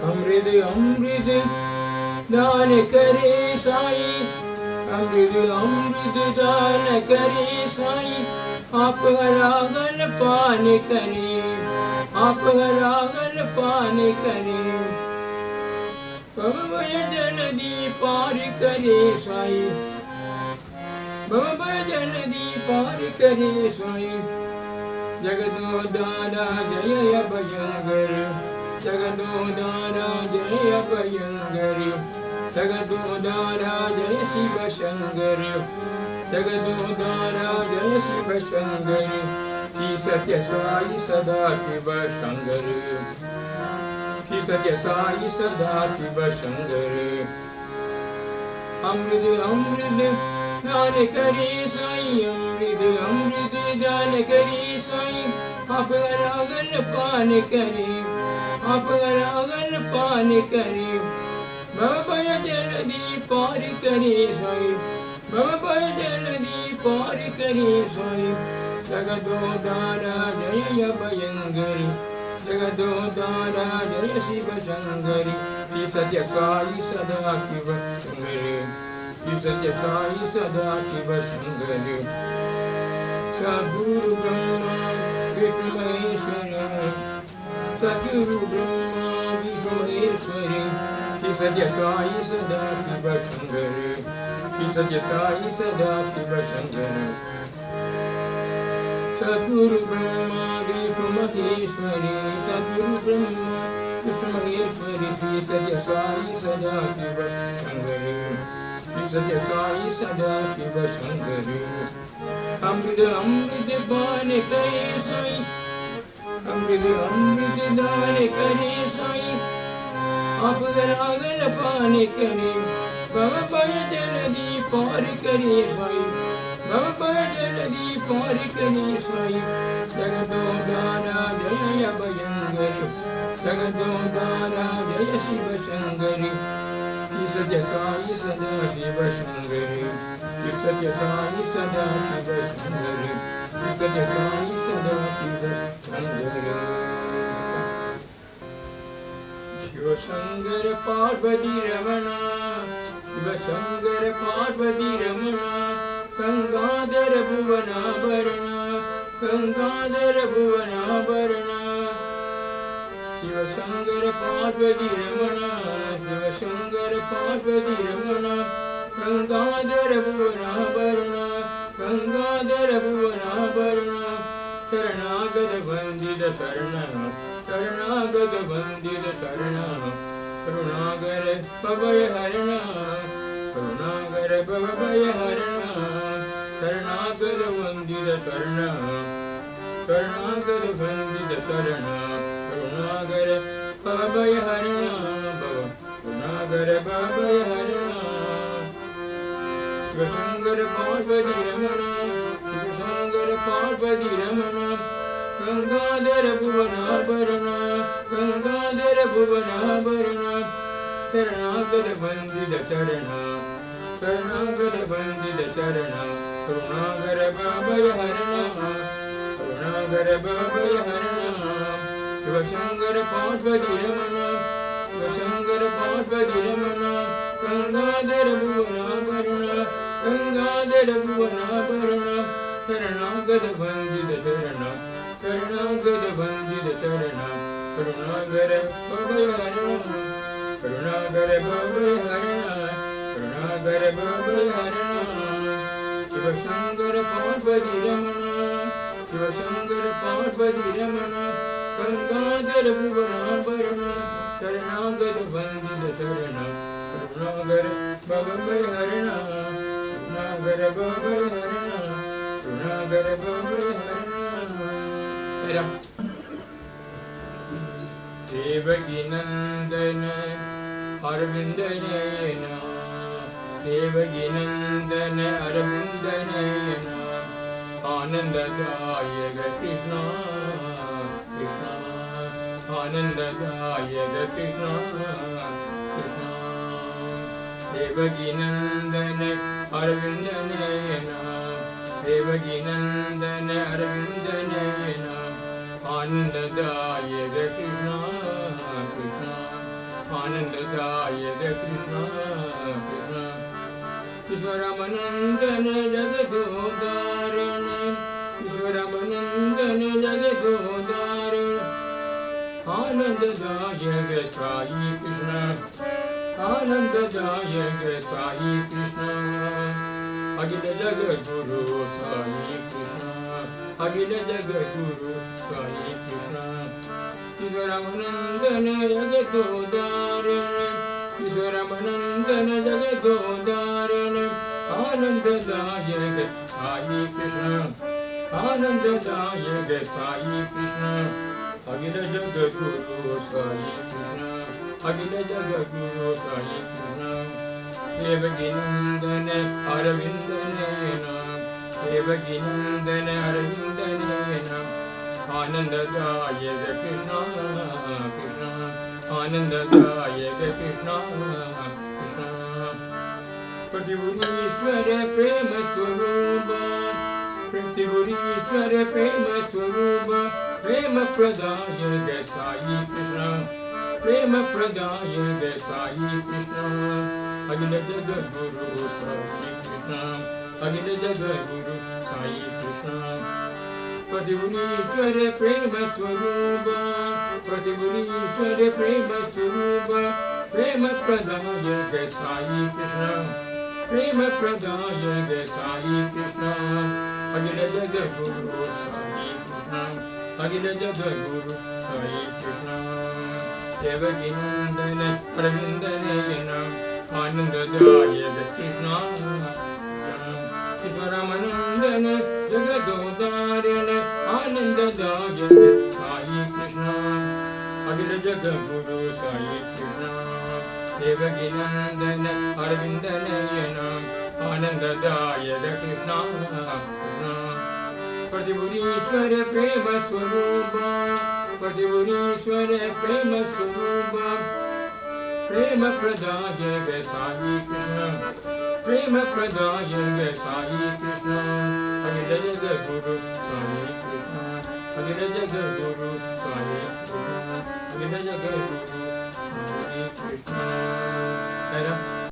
अमृत अमृत दान करे साई, अमृत अमृत दान करे साई, आप हरागल पान करे, आप हरागल पान करे। भवभय जलधि पार करे साई, भवभय जलधि पार करे साई। जगदोदारा जय अभयंकर, जगदोदारा जय अभयंकर, जगदोदारा जय शिव शंकर, जगदोदारा जय शिव शंकर। श्री सत्य साई सदा शिव शंकर, श्री सत्य साई सदा शिव शंकर। अमृत अमृत दान करे साई, अमृत अमृत दान करे साई, आप हरागल पान करे, आप हरागल पान करे। भवभय जलधि पार करे साई, भवभय जलधि पार करे साई। जगदोदारा जय अभयंकर, जगदोदारा जय शिव शंकर। श्री सत्य साई सदा शिव शंकर, श्री सत्य साई सदा शिव शंकर। सद्गुरु ब्रह्मा विष्णु महेश्वर, सद्गुरु ब्रह्मा विष्णु महेश्वर। श्री सत्य साई सदा शिव शंकर, श्री सत्य साई सदा शिव शंकर। सद्गुरु ब्रह्मा विष्णु महेश्वर, सद्गुरु ब्रह्मा विष्णु महेश्वर। श्री सत्य साई सदा शिव शंकर, श्री सत्य साई सदा शिव शंकर। अमृत अमृत दान करे साई, अमृत अमृत दान करे साई, आप हरागल पान करे। भवभय जलधि पार करे साई, भवभय जलधि पार करे साई। जगदोदारा जय अभयंकर, जगदोदारा जय शिव शंकर। श्री सत्य साई सदा शिव शंकर, श्री सत्य साई सदा शिव शंकर, श्री सत्य साई सदा शिव शंकर। शिव शंकर पार्वती रमणा, शिव शंकर पार्वती रमणा। गंगाधर भुवनाभरणा, गंगाधर भुवनाभरणा। शिव शंकर पार्वती रमणा, शिव शंकर पार्वती रमणा। गंगाधर भुवनाभरणा, गंगाधर भुवनाभरणा। शरणागत वंदित शरणा, शरणागत वंदित शरणा। करुणागर भवभय हरणा, करुणागर भवभय हरणा। शरणागत वंदित शरणा, शरणागत वंदित शरणा। करुणागर भवभय हरणा, करुणागर भवभय हरणा। शिव शंकर पार्वती रमणा, शिव शंकर पार्वती रमणा। गंगाधर भुवनाभरणा, गंगाधर भुवनाभरणा। शरणागत वंदित शरणा, शरणागत वंदित शरणा। करुणागर भवभय हरणा, करुणागर भवभय हरणा। शिव शंकर पार्वती रमणा, शिव शंकर पार्वती रमणा। गंगाधर भुवनाभरणा, गंगाधर भुवनाभरणा। शरणागत वंदित शरणा, शरणागत वंदित शरणा। करुणागर भवभय हरणा, करुणागर भवभय हरणा। करुणागर भवभय हरणा। शिव शंकर पार्वती रमणा, शिव शंकर पार्वती रमणा। गंगाधर भुवनाभरणा, शरणागत वंदित शरणा। करुणागर भवभय हरणा, करुणागर भवभय हरणा। करुणागर भवभय हरणा। देवकी नंदन अरविंद नयना, देवकी नंदन अरविंद नयना। आनंददायक कृष्णा, कृष्णा। आनंददायक कृष्णा, कृष्णा। देवकी नंदन अरविंद नयना, देवकी नंदन अरविंद नयना। आनंददायक कृष्णा, कृष्णा। आनंददायक कृष्ण कृष्ण ईश्वरमनंदन जगदोदारण ईश्वरमनंदन जगदोदारण आनंददायक साई कृष्ण आनंददायक साई कृष्ण अखिल जगत गुरु साई कृष्ण अखिल जगत गुरु साई कृष्ण ईश्वरमनंदन जगदोदारण ईश्वरमनंदन जगदोदारण आनंददायक साई कृष्ण आनंददायक साई कृष्ण अखिल जगत गुरु साई कृष्ण अखिल जगत गुरु साई कृष्ण देवकी नंदन अरविंद नयन देवकी नंदन अरविंद नयन आनंददायक कृष्ण कृष्ण आनंददायक कृष्ण कृष्ण प्रतिपुरीश्वर प्रेम स्वरूप प्रतिपुरीश्वर प्रेम स्वरूप प्रेम प्रदायक साई कृष्ण प्रेम प्रदायक साई कृष्ण अखिल जगत गुरु साई कृष्ण अखिल जगत गुरु साई कृष्ण प्रतिपुरीश्वर प्रेम स्वरूप प्रतिपुरीश्वर प्रेम स्वरूप प्रेम प्रदायक साई कृष्ण प्रेम प्रदायक साई कृष्ण अखिल जगत गुरु साई कृष्ण अखिल जगत गुरु साई कृष्ण देवकी नंदन अरविंद नयन आनंददायक कृष्ण ईश्वरमनंदन जगदोदारण आनंददायक साई कृष्ण अखिल जगत गुरु साई कृष्ण देवकी नंदन अरविंद नयन आनंददायक कृष्ण कृष्ण प्रतिपुरीश्वर प्रेम स्वरूप प्रतिपुरीश्वर प्रेम स्वरूप प्रेम प्रदायक साई कृष्ण प्रेम प्रदायक साई कृष्ण अखिल जगत गुरु साई कृष्ण अखिल जगत गुरु साई कृष्ण अखिल जगत गुरु साई कृष्ण